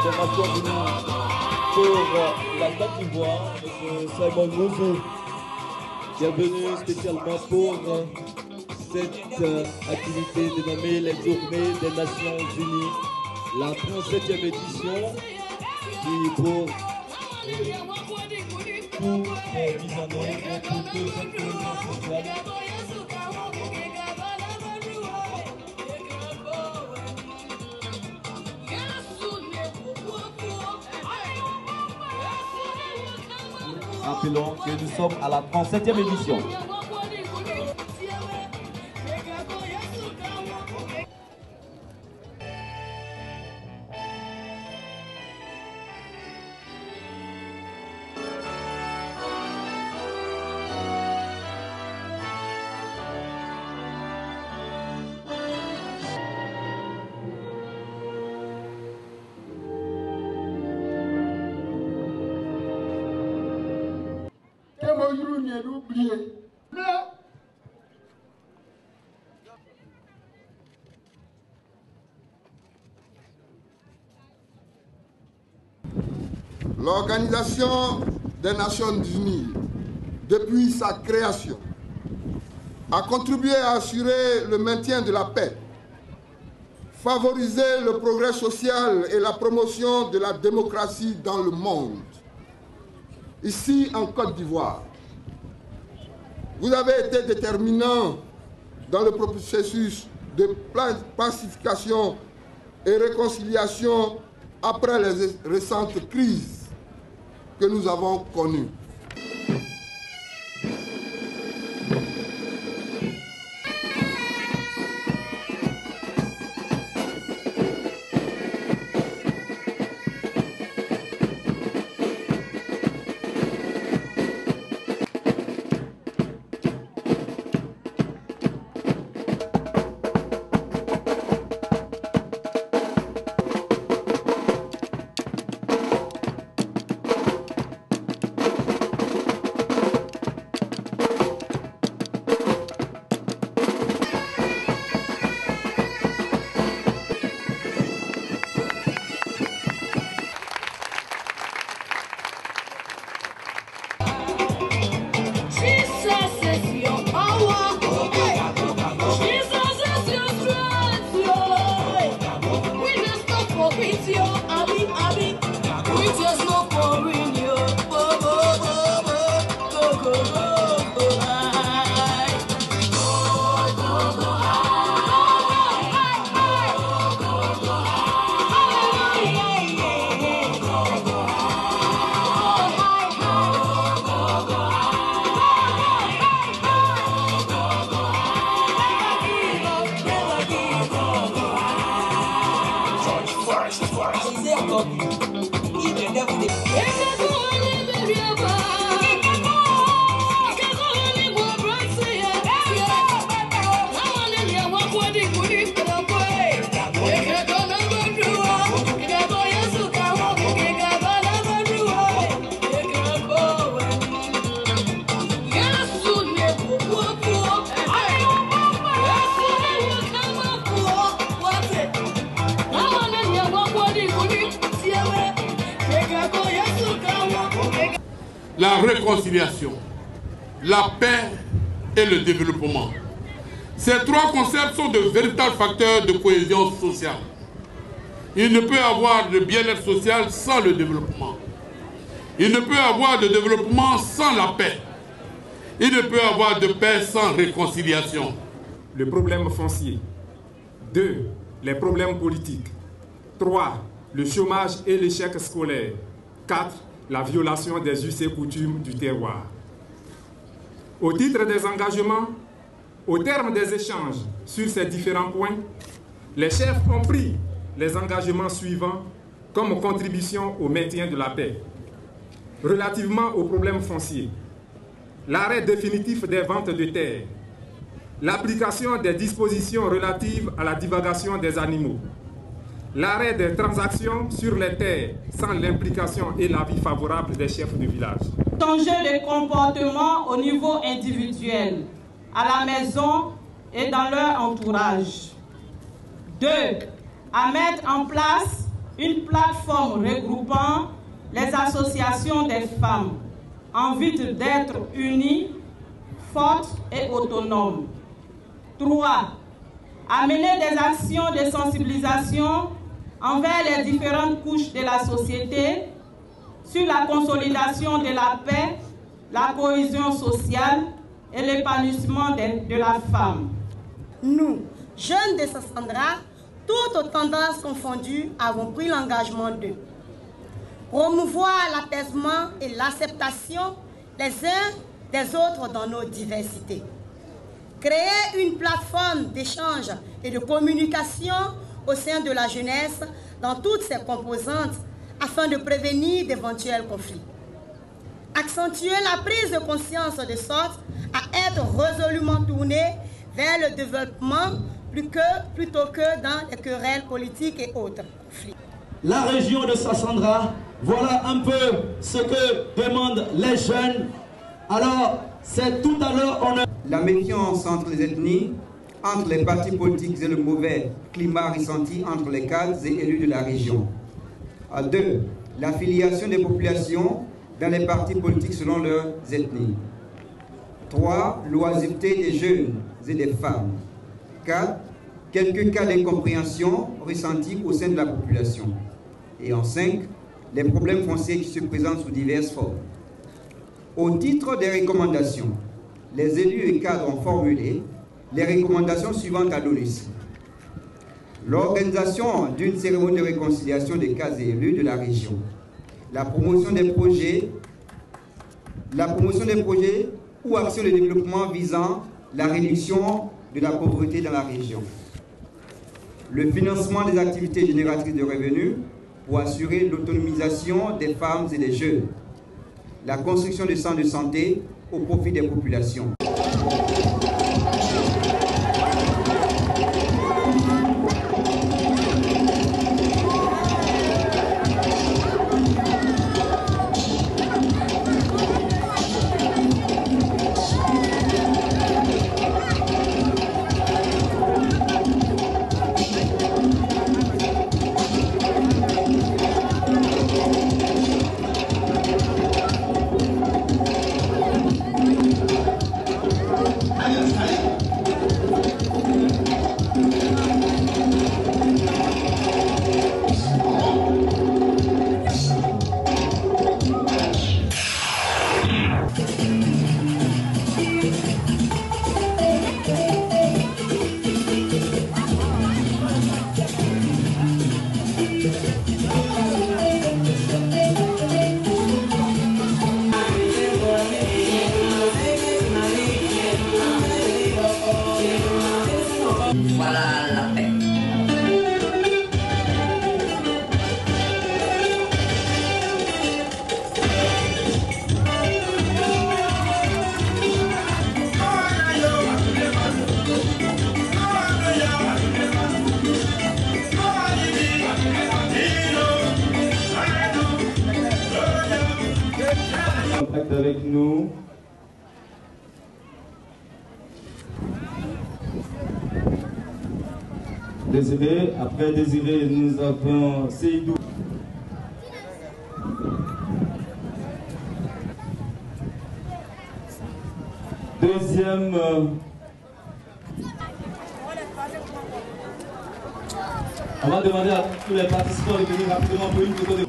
Des Nations Unies pour la Côte d'Ivoire, M. Simon Mouzou, qui est venu spécialement pour cette activité dénommée les Journées des Nations Unies, la 37e édition, qui pour tout est mise en œuvre pour que cette cohésion sociale Rappelons que nous sommes à la 37e édition. L'Organisation des Nations Unies, depuis sa création, a contribué à assurer le maintien de la paix, favoriser le progrès social et la promotion de la démocratie dans le monde. Ici, en Côte d'Ivoire, vous avez été déterminant dans le processus de pacification et réconciliation après les récentes crises que nous avons connues. La réconciliation, la paix et le développement. Ces trois concepts sont de véritables facteurs de cohésion sociale. Il ne peut y avoir de bien-être social sans le développement. Il ne peut y avoir de développement sans la paix. Il ne peut y avoir de paix sans réconciliation. Le problème foncier. 2. Les problèmes politiques. 3. Le chômage et l'échec scolaire. 4. La violation des us et coutumes du terroir. Au titre des engagements, au terme des échanges sur ces différents points, les chefs ont pris les engagements suivants comme contribution au maintien de la paix. Relativement aux problèmes fonciers, l'arrêt définitif des ventes de terres, l'application des dispositions relatives à la divagation des animaux, l'arrêt des transactions sur les terres sans l'implication et l'avis favorable des chefs de village. Changer de comportement au niveau individuel, à la maison et dans leur entourage. 2. À mettre en place une plateforme regroupant les associations des femmes en vue d'être unies, fortes et autonomes. 3. À mener des actions de sensibilisation envers les différentes couches de la société sur la consolidation de la paix, la cohésion sociale et l'épanouissement de la femme. Nous, jeunes de Sassandra, toutes tendances confondues, avons pris l'engagement de promouvoir l'apaisement et l'acceptation les uns des autres dans nos diversités, créer une plateforme d'échange et de communication au sein de la jeunesse dans toutes ses composantes afin de prévenir d'éventuels conflits, accentuer la prise de conscience de sorte à être résolument tourné vers le développement plutôt que dans les querelles politiques et autres conflits. La région de Sassandra, voilà un peu ce que demandent les jeunes. Alors, c'est tout à l'heure on a... La méfiance entre les ethnies, entre les partis politiques et le mauvais climat ressenti entre les cadres et élus de la région. 2. L'affiliation des populations dans les partis politiques selon leurs ethnies. 3. L'oisiveté des jeunes et des femmes. 4. Quelques cas d'incompréhension ressentis au sein de la population. Et en 5. Les problèmes fonciers qui se présentent sous diverses formes. Au titre des recommandations, les élus et cadres ont formulé les recommandations suivantes à l'ONUS. L'organisation d'une cérémonie de réconciliation des cadres et élus de la région. La promotion des projets ou actions de développement visant la réduction de la pauvreté dans la région. Le financement des activités génératrices de revenus pour assurer l'autonomisation des femmes et des jeunes. La construction de centres de santé au profit des populations. Voilà la paix. Contact avec nous. Désiré, après Désiré, nous avons Seydou. Deuxième On va demander à tous les participants de venir rapidement pour une photo de...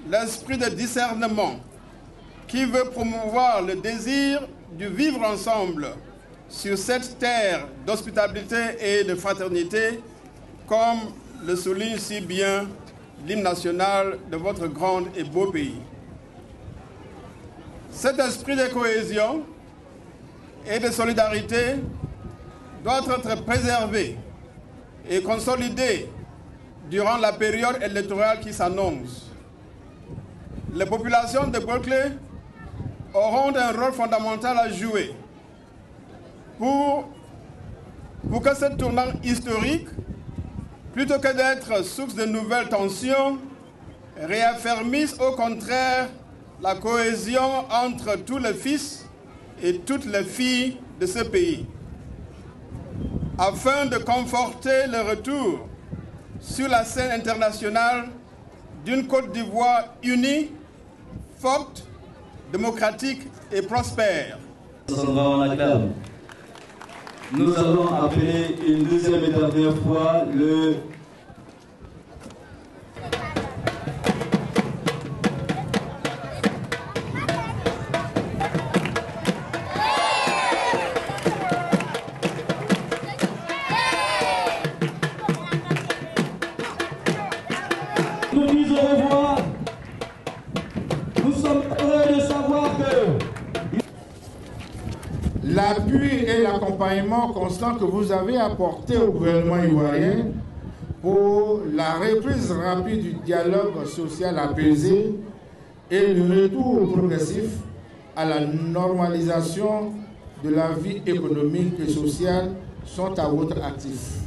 L'esprit de discernement qui veut promouvoir le désir du vivre ensemble sur cette terre d'hospitalité et de fraternité, comme le souligne si bien l'hymne national de votre grand et beau pays. Cet esprit de cohésion et de solidarité doit être préservé et consolidé durant la période électorale qui s'annonce. Les populations de Berkeley auront un rôle fondamental à jouer pour que ce tournant historique, plutôt que d'être source de nouvelles tensions, réaffermisse au contraire la cohésion entre tous les fils et toutes les filles de ce pays, afin de conforter le retour sur la scène internationale d'une Côte d'Ivoire unie, forte, démocratique et prospère. Nous allons appeler une deuxième et dernière fois le... Nous disons au revoir. Nous sommes heureux de savoir que... L'appui et l'accompagnement constant que vous avez apporté au gouvernement ivoirien pour la reprise rapide du dialogue social apaisé et le retour progressif à la normalisation de la vie économique et sociale sont à votre actif.